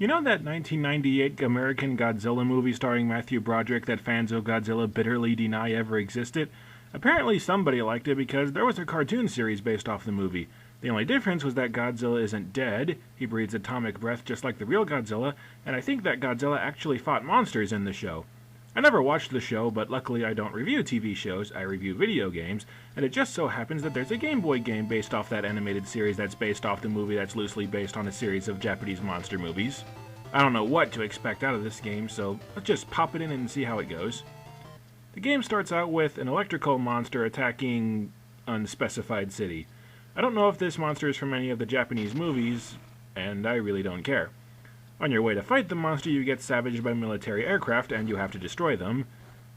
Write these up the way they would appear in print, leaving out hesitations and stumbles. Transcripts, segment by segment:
You know that 1998 American Godzilla movie starring Matthew Broderick that fans of Godzilla bitterly deny ever existed? Apparently somebody liked it because there was a cartoon series based off the movie. The only difference was that Godzilla isn't dead, he breathes atomic breath just like the real Godzilla, and I think that Godzilla actually fought monsters in the show. I never watched the show, but luckily I don't review TV shows, I review video games, and it just so happens that there's a Game Boy game based off that animated series that's based off the movie that's loosely based on a series of Japanese monster movies. I don't know what to expect out of this game, so let's just pop it in and see how it goes. The game starts out with an electrical monster attacking unspecified city. I don't know if this monster is from any of the Japanese movies, and I really don't care. On your way to fight the monster, you get savaged by military aircraft, and you have to destroy them.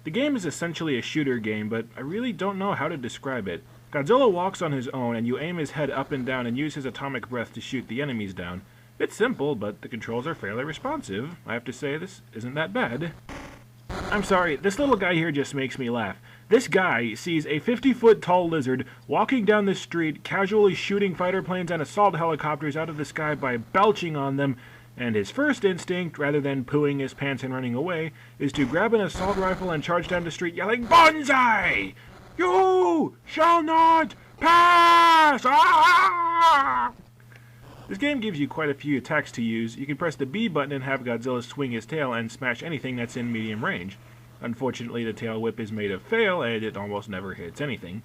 The game is essentially a shooter game, but I really don't know how to describe it. Godzilla walks on his own, and you aim his head up and down and use his atomic breath to shoot the enemies down. It's simple, but the controls are fairly responsive. I have to say, this isn't that bad. I'm sorry, this little guy here just makes me laugh. This guy sees a 50-foot tall lizard walking down the street, casually shooting fighter planes and assault helicopters out of the sky by belching on them, and his first instinct, rather than pooing his pants and running away, is to grab an assault rifle and charge down the street yelling, "Bonsai! You shall not pass!" Ah! This game gives you quite a few attacks to use. You can press the B button and have Godzilla swing his tail and smash anything that's in medium range. Unfortunately, the tail whip is made of fail and it almost never hits anything.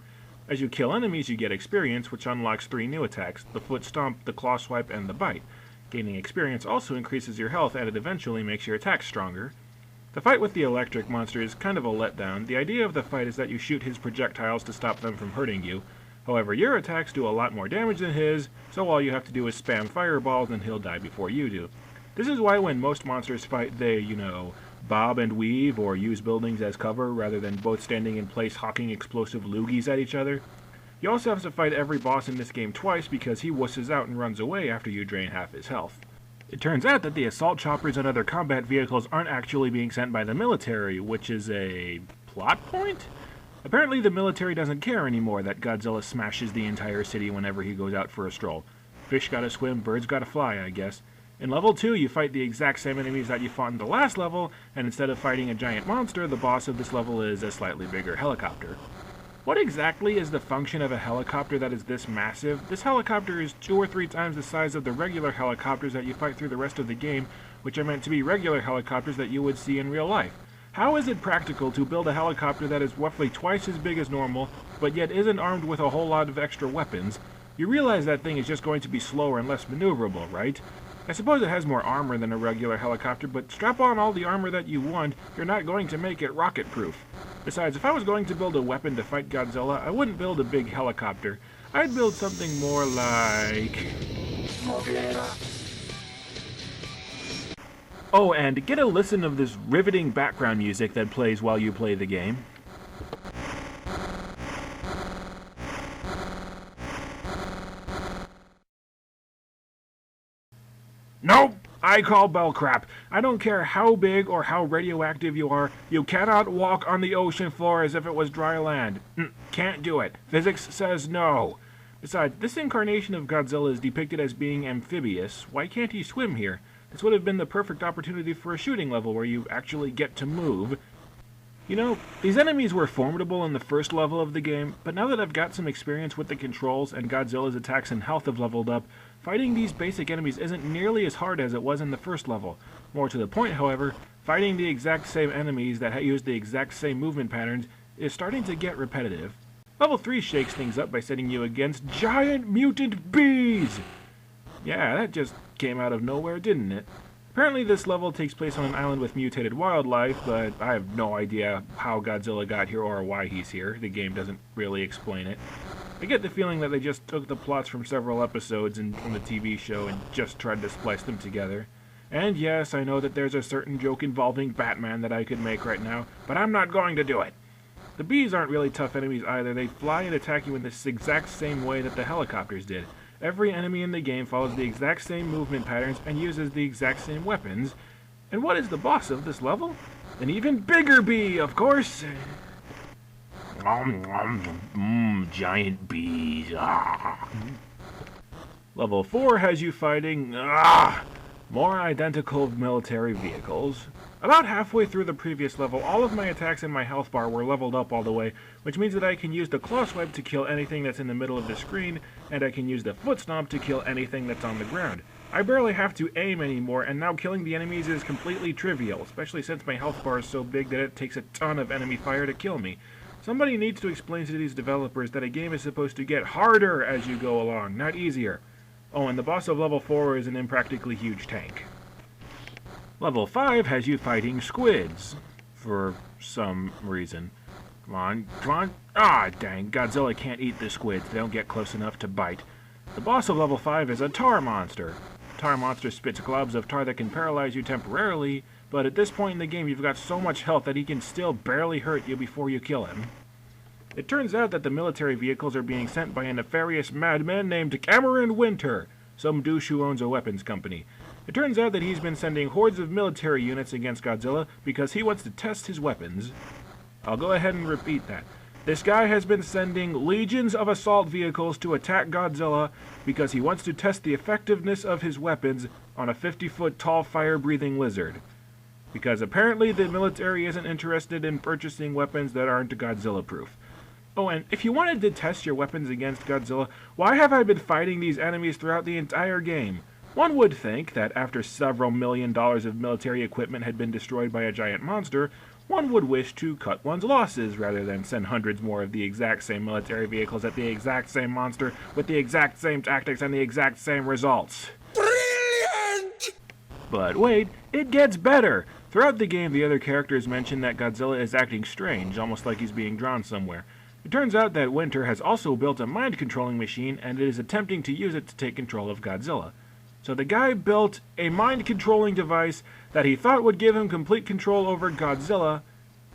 As you kill enemies, you get experience, which unlocks 3 new attacks: the foot stomp, the claw swipe, and the bite. Gaining experience also increases your health, and it eventually makes your attacks stronger. The fight with the electric monster is kind of a letdown. The idea of the fight is that you shoot his projectiles to stop them from hurting you. However, your attacks do a lot more damage than his, so all you have to do is spam fireballs and he'll die before you do. This is why when most monsters fight, they, bob and weave or use buildings as cover rather than both standing in place hawking explosive loogies at each other. You also have to fight every boss in this game twice because he wusses out and runs away after you drain half his health. It turns out that the assault choppers and other combat vehicles aren't actually being sent by the military, which is a plot point? Apparently the military doesn't care anymore that Godzilla smashes the entire city whenever he goes out for a stroll. Fish gotta swim, birds gotta fly, I guess. In level 2, you fight the exact same enemies that you fought in the last level, and instead of fighting a giant monster, the boss of this level is a slightly bigger helicopter. What exactly is the function of a helicopter that is this massive? This helicopter is 2 or 3 times the size of the regular helicopters that you fight through the rest of the game, which are meant to be regular helicopters that you would see in real life. How is it practical to build a helicopter that is roughly twice as big as normal, but yet isn't armed with a whole lot of extra weapons? You realize that thing is just going to be slower and less maneuverable, right? I suppose it has more armor than a regular helicopter, but strap on all the armor that you want, you're not going to make it rocket-proof. Besides, if I was going to build a weapon to fight Godzilla, I wouldn't build a big helicopter. I'd build something more like... Oh, and get a listen of this riveting background music that plays while you play the game. Nope! I call bell crap. I don't care how big or how radioactive you are, you cannot walk on the ocean floor as if it was dry land. Can't do it. Physics says no. Besides, this incarnation of Godzilla is depicted as being amphibious. Why can't he swim here? This would have been the perfect opportunity for a shooting level where you actually get to move. You know, these enemies were formidable in the first level of the game, but now that I've got some experience with the controls and Godzilla's attacks and health have leveled up, fighting these basic enemies isn't nearly as hard as it was in the first level. More to the point, however, fighting the exact same enemies that use the exact same movement patterns is starting to get repetitive. Level 3 shakes things up by setting you against giant mutant bees! Yeah, that just came out of nowhere, didn't it? Apparently this level takes place on an island with mutated wildlife, but I have no idea how Godzilla got here or why he's here. The game doesn't really explain it. I get the feeling that they just took the plots from several episodes from the TV show and just tried to splice them together. And yes, I know that there's a certain joke involving Batman that I could make right now, but I'm not going to do it. The bees aren't really tough enemies either. They fly and attack you in this exact same way that the helicopters did. Every enemy in the game follows the exact same movement patterns and uses the exact same weapons. And what is the boss of this level? An even bigger bee, of course! Giant bees. Level 4 has you fighting More identical military vehicles. About halfway through the previous level, all of my attacks in my health bar were leveled up all the way, which means that I can use the claw swipe to kill anything that's in the middle of the screen, and I can use the foot stomp to kill anything that's on the ground. I barely have to aim anymore, and now killing the enemies is completely trivial, especially since my health bar is so big that it takes a ton of enemy fire to kill me. Somebody needs to explain to these developers that a game is supposed to get harder as you go along, not easier. Oh, and the boss of level 4 is an impractically huge tank. Level 5 has you fighting squids, for some reason. Come on, come on. Ah, dang, Godzilla can't eat the squids, they don't get close enough to bite. The boss of level 5 is a tar monster. The tar monster spits globs of tar that can paralyze you temporarily, but at this point in the game you've got so much health that he can still barely hurt you before you kill him. It turns out that the military vehicles are being sent by a nefarious madman named Cameron Winter, some douche who owns a weapons company. It turns out that he's been sending hordes of military units against Godzilla because he wants to test his weapons. I'll go ahead and repeat that. This guy has been sending legions of assault vehicles to attack Godzilla because he wants to test the effectiveness of his weapons on a 50-foot tall fire-breathing lizard. Because apparently the military isn't interested in purchasing weapons that aren't Godzilla-proof. Oh, and if you wanted to test your weapons against Godzilla, why have I been fighting these enemies throughout the entire game? One would think that after several $1 million of military equipment had been destroyed by a giant monster, one would wish to cut one's losses rather than send hundreds more of the exact same military vehicles at the exact same monster with the exact same tactics and the exact same results. Brilliant! But wait, it gets better! Throughout the game, the other characters mention that Godzilla is acting strange, almost like he's being drawn somewhere. It turns out that Winter has also built a mind-controlling machine, and it is attempting to use it to take control of Godzilla. So the guy built a mind-controlling device that he thought would give him complete control over Godzilla,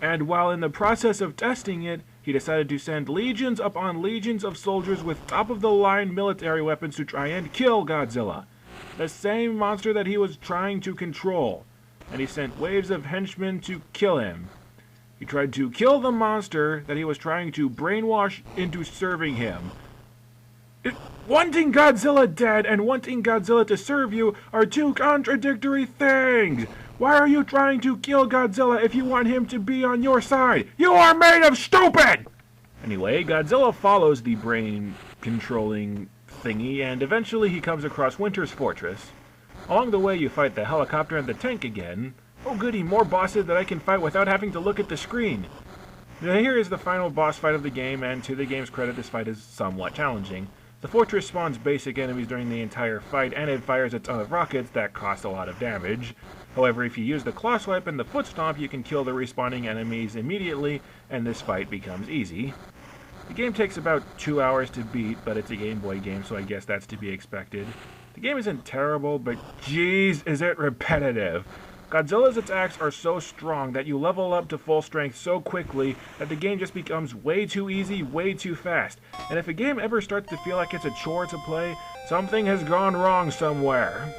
and while in the process of testing it, he decided to send legions upon legions of soldiers with top-of-the-line military weapons to try and kill Godzilla, the same monster that he was trying to control, and he sent waves of henchmen to kill him. He tried to kill the monster that he was trying to brainwash into serving him. Wanting Godzilla dead and wanting Godzilla to serve you are two contradictory things! Why are you trying to kill Godzilla if you want him to be on your side? You are made of stupid! Anyway, Godzilla follows the brain-controlling thingy, and eventually he comes across Winter's fortress. Along the way, you fight the helicopter and the tank again. Oh goody, more bosses that I can fight without having to look at the screen. Now here is the final boss fight of the game, and to the game's credit, this fight is somewhat challenging. The fortress spawns basic enemies during the entire fight, and it fires a ton of rockets that cost a lot of damage. However, if you use the claw swipe and the foot stomp, you can kill the respawning enemies immediately, and this fight becomes easy. The game takes about 2 hours to beat, but it's a Game Boy game, so I guess that's to be expected. The game isn't terrible, but jeez, is it repetitive. Godzilla's attacks are so strong that you level up to full strength so quickly that the game just becomes way too easy, way too fast. And if a game ever starts to feel like it's a chore to play, something has gone wrong somewhere.